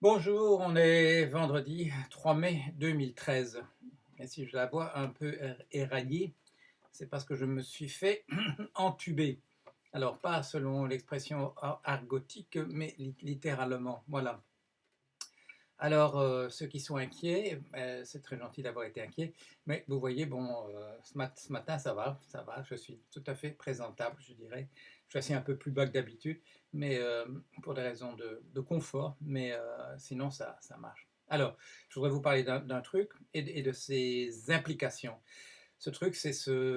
Bonjour, on est vendredi 3 mai 2013. Et si je la vois un peu éraillée, c'est parce que je me suis fait entuber. Alors, pas selon l'expression argotique, mais littéralement. Voilà. Alors, ceux qui sont inquiets, c'est très gentil d'avoir été inquiet, mais vous voyez, bon, ce matin, ça va, je suis tout à fait présentable, je dirais. Je suis assis un peu plus bas que d'habitude, mais pour des raisons de confort, mais sinon, ça marche. Alors, je voudrais vous parler d'un truc et de ses implications. Ce truc, c'est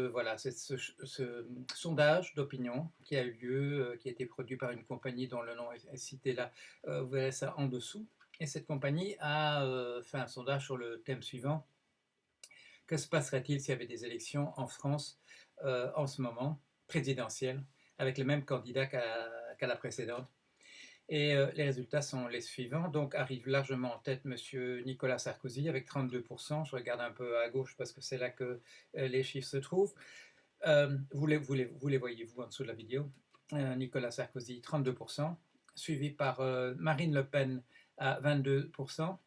voilà, ce sondage d'opinion qui a eu lieu, qui a été produit par une compagnie dont le nom est cité là. Vous verrez ça en dessous. Et cette compagnie a fait un sondage sur le thème suivant. Que se passerait-il s'il y avait des élections en France en ce moment, présidentielles, avec les mêmes candidats qu'à la précédente? Et les résultats sont les suivants. Donc arrive largement en tête M. Nicolas Sarkozy avec 32%. Je regarde un peu à gauche parce que c'est là que les chiffres se trouvent. Vous les voyez, vous, en dessous de la vidéo. Nicolas Sarkozy, 32%, suivi par Marine Le Pen à 22%,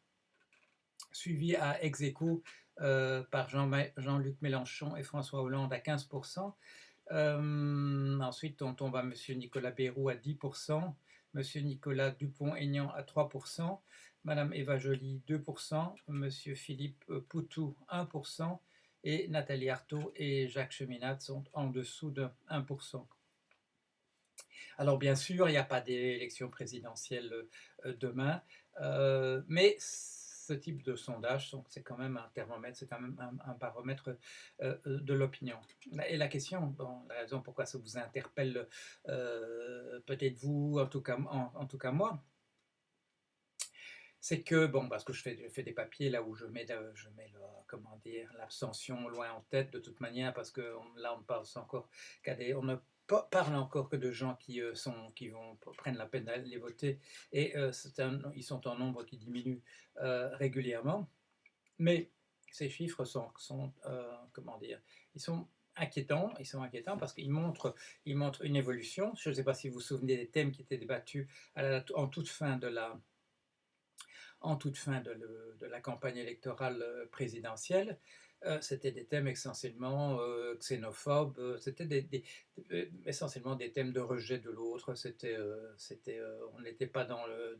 suivi à ex aequo par Jean-Luc Mélenchon et François Hollande à 15%. Ensuite, on tombe à M. Nicolas Bayrou à 10%, M. Nicolas Dupont-Aignan à 3%, Mme Eva Joly 2%, M. Philippe Poutou 1%, et Nathalie Arthaud et Jacques Cheminade sont en dessous de 1%. Alors bien sûr, il n'y a pas d'élection présidentielle demain, mais ce type de sondage, c'est quand même un thermomètre, c'est quand même un baromètre de l'opinion. Et la question, bon, la raison pourquoi ça vous interpelle, peut-être vous, en tout cas moi, c'est que, bon, parce que je fais des papiers là où comment dire, l'abstention loin en tête de toute manière, parce que là on parle encore on ne parle encore que de gens qui prennent la peine d'aller voter, et ils sont en nombre qui diminue régulièrement, mais ces chiffres comment dire, ils sont inquiétants parce ils montrent une évolution. Je ne sais pas si vous vous souvenez des thèmes qui étaient débattus en toute fin de la campagne électorale présidentielle. C'était des thèmes essentiellement xénophobes, essentiellement des thèmes de rejet de l'autre. On n'était pas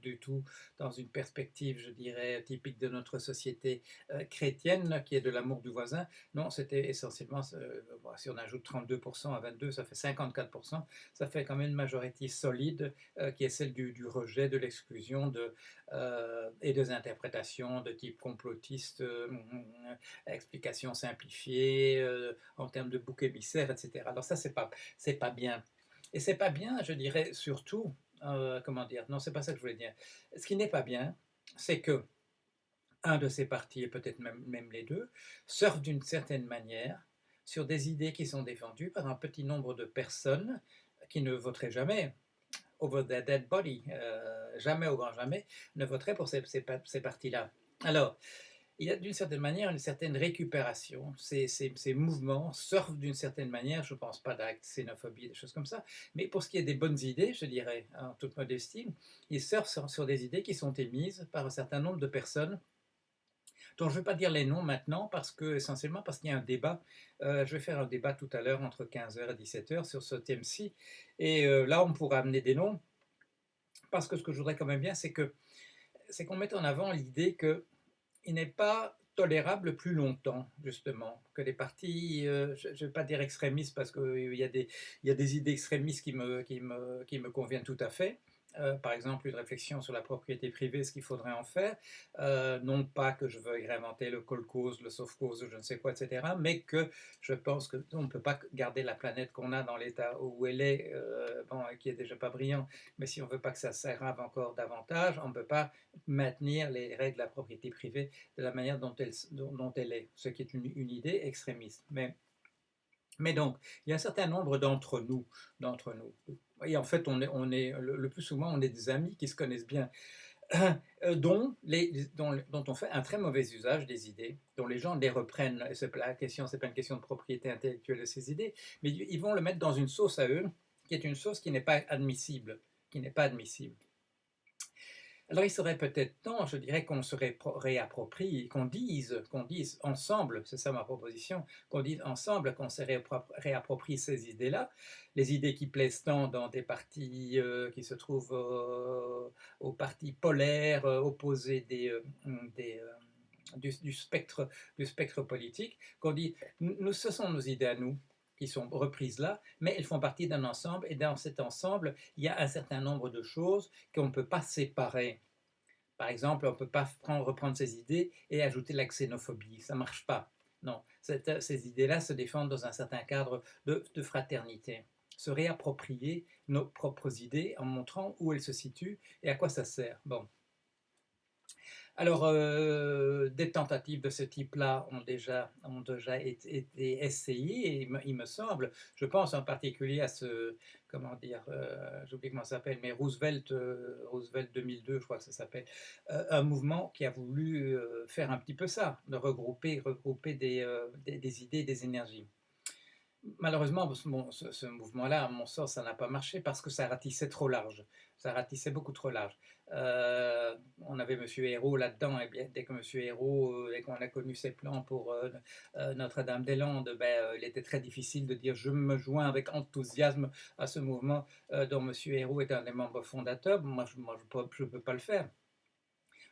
du tout dans une perspective, je dirais, typique de notre société chrétienne, qui est de l'amour du voisin. Non, c'était essentiellement, bon, si on ajoute 32% à 22, ça fait 54%. Ça fait quand même une majorité solide qui est celle du rejet, de l'exclusion, et des interprétations de type complotiste, explications simplifiées en termes de bouc émissaire, etc. Alors ça, c'est pas bien. Et c'est pas bien, je dirais, surtout, comment dire, non, c'est pas ça que je voulais dire. Ce qui n'est pas bien, c'est que un de ces partis, et peut-être même les deux, surfent d'une certaine manière sur des idées qui sont défendues par un petit nombre de personnes qui ne voteraient jamais over their dead body, jamais au grand jamais, ne voterait pour ces partis-là. Alors, il y a d'une certaine manière une certaine récupération. Ces mouvements surfent d'une certaine manière, je ne pense pas d'actes xénophobie, des choses comme ça, mais pour ce qui est des bonnes idées, je dirais, en toute modestie, ils surfent sur des idées qui sont émises par un certain nombre de personnes dont je ne vais pas dire les noms maintenant, essentiellement parce qu'il y a un débat. Je vais faire un débat tout à l'heure entre 15h et 17h sur ce thème-ci. Et là, on pourra amener des noms, parce que ce que je voudrais quand même bien, c'est qu'on mette en avant l'idée qu'il n'est pas tolérable plus longtemps, justement, que les partis, je ne vais pas dire extrémistes, parce qu'il y a des idées extrémistes qui me conviennent tout à fait. Par exemple, une réflexion sur la propriété privée, ce qu'il faudrait en faire. Non pas que je veuille réinventer le cause, le sauf-cause, je ne sais quoi, etc., mais que je pense qu'on ne peut pas garder la planète qu'on a dans l'état où elle est, bon, qui est déjà pas brillant, mais si on ne veut pas que ça s'aggrave encore davantage, on ne peut pas maintenir les règles de la propriété privée de la manière dont elle est, ce qui est une idée extrémiste. Mais donc, il y a un certain nombre d'entre nous. Et en fait, le plus souvent, on est des amis qui se connaissent bien, dont on fait un très mauvais usage des idées, dont les gens les reprennent. Et la question, c'est pas une question de propriété intellectuelle de ces idées, mais ils vont le mettre dans une sauce à eux, qui est une sauce qui n'est pas admissible, qui n'est pas admissible. Alors il serait peut-être temps, je dirais, qu'on se réapproprie, qu'on dise ensemble, c'est ça ma proposition, qu'on dise ensemble qu'on se réapproprie ces idées-là, les idées qui plaisent tant dans des partis qui se trouvent aux partis polaires, opposés des, du spectre politique, qu'on dit, nous, ce sont nos idées à nous qui sont reprises là, mais elles font partie d'un ensemble, et dans cet ensemble, il y a un certain nombre de choses qu'on ne peut pas séparer. Par exemple, on ne peut pas reprendre ces idées et ajouter la xénophobie, ça ne marche pas. Non, ces idées-là se défendent dans un certain cadre de fraternité. Se réapproprier nos propres idées en montrant où elles se situent et à quoi ça sert. Bon. Alors, des tentatives de ce type-là ont déjà été essayées, et il me semble, je pense en particulier à ce, comment dire, j'oublie comment ça s'appelle, mais Roosevelt 2002, je crois que ça s'appelle, un mouvement qui a voulu faire un petit peu ça, de regrouper des idées, des énergies. Malheureusement, ce mouvement-là, à mon sens, ça n'a pas marché parce que ça ratissait trop large. Ça ratissait beaucoup trop large. On avait M. Hérault là-dedans, et bien dès que M. Hérault, dès qu'on a connu ses plans pour Notre-Dame-des-Landes, il était très difficile de dire je me joins avec enthousiasme à ce mouvement dont M. Hérault est un des membres fondateurs. Moi, je ne peux pas le faire.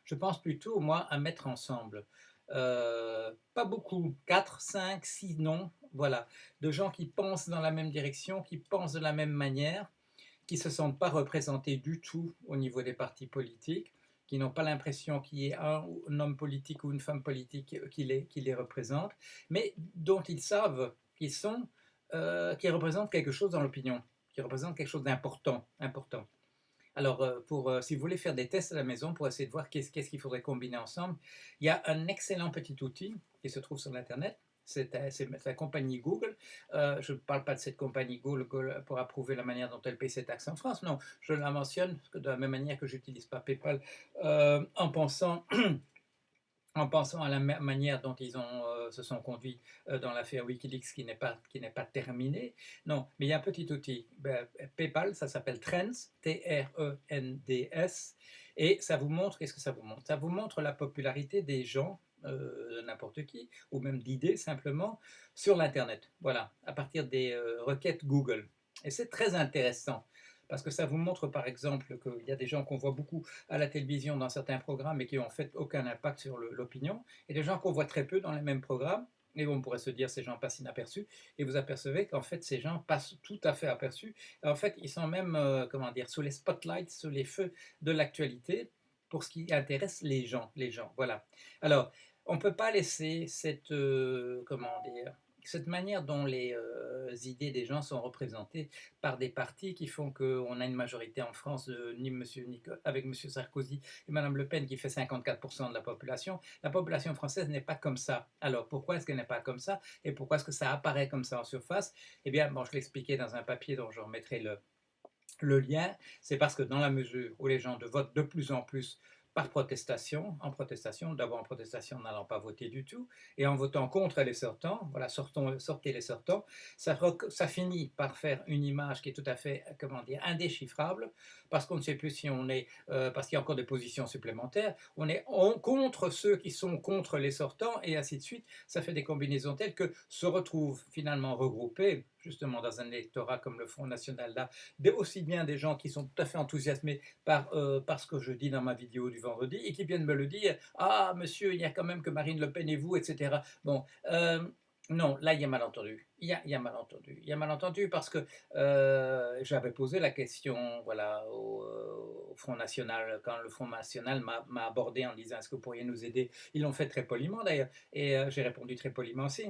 Je pense plutôt, moi, à mettre ensemble. Pas beaucoup, 4, 5, 6 noms, voilà, de gens qui pensent dans la même direction, qui pensent de la même manière, qui ne se sentent pas représentés du tout au niveau des partis politiques, qui n'ont pas l'impression qu'il y ait un homme politique ou une femme politique qui les représente, mais dont ils savent qu'ils sont, qui représentent quelque chose dans l'opinion, qui représentent quelque chose d'important, important. Alors, si vous voulez faire des tests à la maison pour essayer de voir qu'est-ce qu'il faudrait combiner ensemble, il y a un excellent petit outil qui se trouve sur l'Internet. C'est la compagnie Google. Je ne parle pas de cette compagnie Google pour approuver la manière dont elle paye ses taxes en France. Non, je la mentionne de la même manière que je n'utilise pas PayPal en pensant en pensant à la manière dont ils se sont conduits dans l'affaire Wikileaks qui n'est pas terminée. Non, mais il y a un petit outil. PayPal, ça s'appelle Trends, T-R-E-N-D-S, et ça vous montre, qu'est-ce que ça vous montre? Ça vous montre la popularité des gens, de n'importe qui, ou même d'idées simplement, sur l'Internet. Voilà, à partir des requêtes Google. Et c'est très intéressant. Parce que ça vous montre par exemple qu'il y a des gens qu'on voit beaucoup à la télévision dans certains programmes et qui n'ont en fait aucun impact sur l'opinion, et des gens qu'on voit très peu dans les mêmes programmes, et on pourrait se dire ces gens passent inaperçus, et vous apercevez qu'en fait ces gens passent tout à fait aperçus, et en fait ils sont même, comment dire, sous les spotlights, sous les feux de l'actualité, pour ce qui intéresse les gens, voilà. Alors, on ne peut pas laisser comment dire, cette manière dont les idées des gens sont représentées par des partis qui font qu'on a une majorité en France avec M. Sarkozy et Mme Le Pen qui fait 54% de la population. La population française n'est pas comme ça. Alors pourquoi est-ce qu'elle n'est pas comme ça et pourquoi est-ce que ça apparaît comme ça en surface? Eh bien, bon, je l'expliquais dans un papier dont je remettrai le lien, c'est parce que dans la mesure où les gens votent de plus en plus par protestation, d'abord en protestation n'allant pas voter du tout, et en votant contre les sortants, voilà, sortez les sortants, ça finit par faire une image qui est tout à fait, comment dire, indéchiffrable, parce qu'on ne sait plus si on est, parce qu'il y a encore des positions supplémentaires, on est contre ceux qui sont contre les sortants, et ainsi de suite, ça fait des combinaisons telles que se retrouvent finalement regroupés, justement dans un électorat comme le Front National là, aussi bien des gens qui sont tout à fait enthousiasmés par ce que je dis dans ma vidéo du vendredi et qui viennent me le dire. Ah, monsieur, il y a quand même que Marine Le Pen et vous, etc. Bon, non, là, il y a malentendu. Il y a malentendu. Il y a malentendu parce que j'avais posé la question voilà, au Front National, quand le Front National m'a abordé en disant est-ce que vous pourriez nous aider? Ils l'ont fait très poliment d'ailleurs, et j'ai répondu très poliment aussi.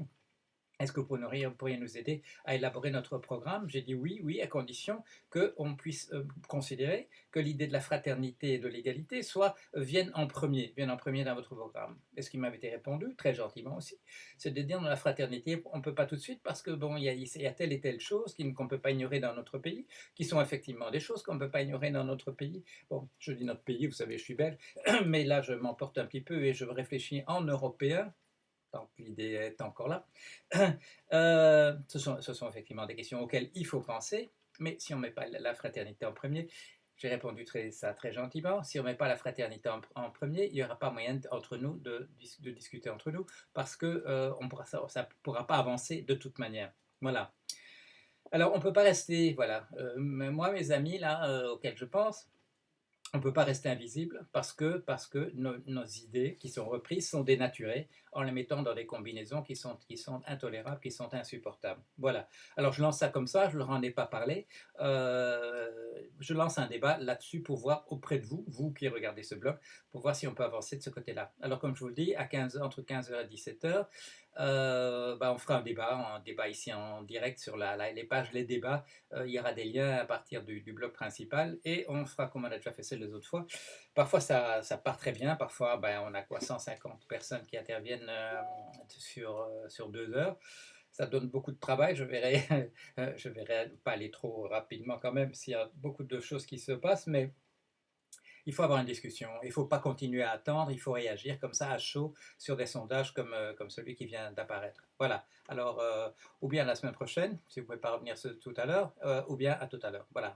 Est-ce que vous pourriez nous aider à élaborer notre programme? J'ai dit oui, oui, à condition qu'on puisse considérer que l'idée de la fraternité et de l'égalité vienne en premier dans votre programme. Et ce qui m'avait été répondu, très gentiment aussi, c'est de dire dans la fraternité, on ne peut pas tout de suite parce que bon, il y a telle et telle chose qu'on ne peut pas ignorer dans notre pays, qui sont effectivement des choses qu'on ne peut pas ignorer dans notre pays. Bon, je dis notre pays, vous savez, je suis belge, mais là je m'emporte un petit peu et je réfléchis en européen tant que l'idée est encore là. Ce sont effectivement des questions auxquelles il faut penser, mais si on ne met pas la fraternité en premier, J'ai répondu ça très gentiment. Si on ne met pas la fraternité en premier, il n'y aura pas moyen entre nous de discuter entre nous parce que ça ne pourra pas avancer de toute manière. Voilà. Alors, on ne peut pas rester, voilà. Moi, mes amis, là, auxquels je pense, on ne peut pas rester invisible parce que nos idées qui sont reprises sont dénaturées en les mettant dans des combinaisons qui sont intolérables, qui sont insupportables. Voilà. Alors je lance ça comme ça, je ne leur en ai pas parlé. Je lance un débat là-dessus pour voir auprès de vous, vous qui regardez ce blog, pour voir si on peut avancer de ce côté-là. Alors comme je vous le dis, entre 15h et 17h, on fera un débat ici en direct sur les pages, les débats. Il y aura des liens à partir du blog principal et on fera comme on a déjà fait ça les autres fois. Parfois ça part très bien, parfois on a quoi 150 personnes qui interviennent sur 2 heures. Ça donne beaucoup de travail, je verrai pas aller trop rapidement quand même s'il y a beaucoup de choses qui se passent, mais il faut avoir une discussion, il ne faut pas continuer à attendre, il faut réagir comme ça à chaud sur des sondages comme celui qui vient d'apparaître. Voilà, alors ou bien la semaine prochaine, si vous ne pouvez pas revenir tout à l'heure, ou bien à tout à l'heure. Voilà.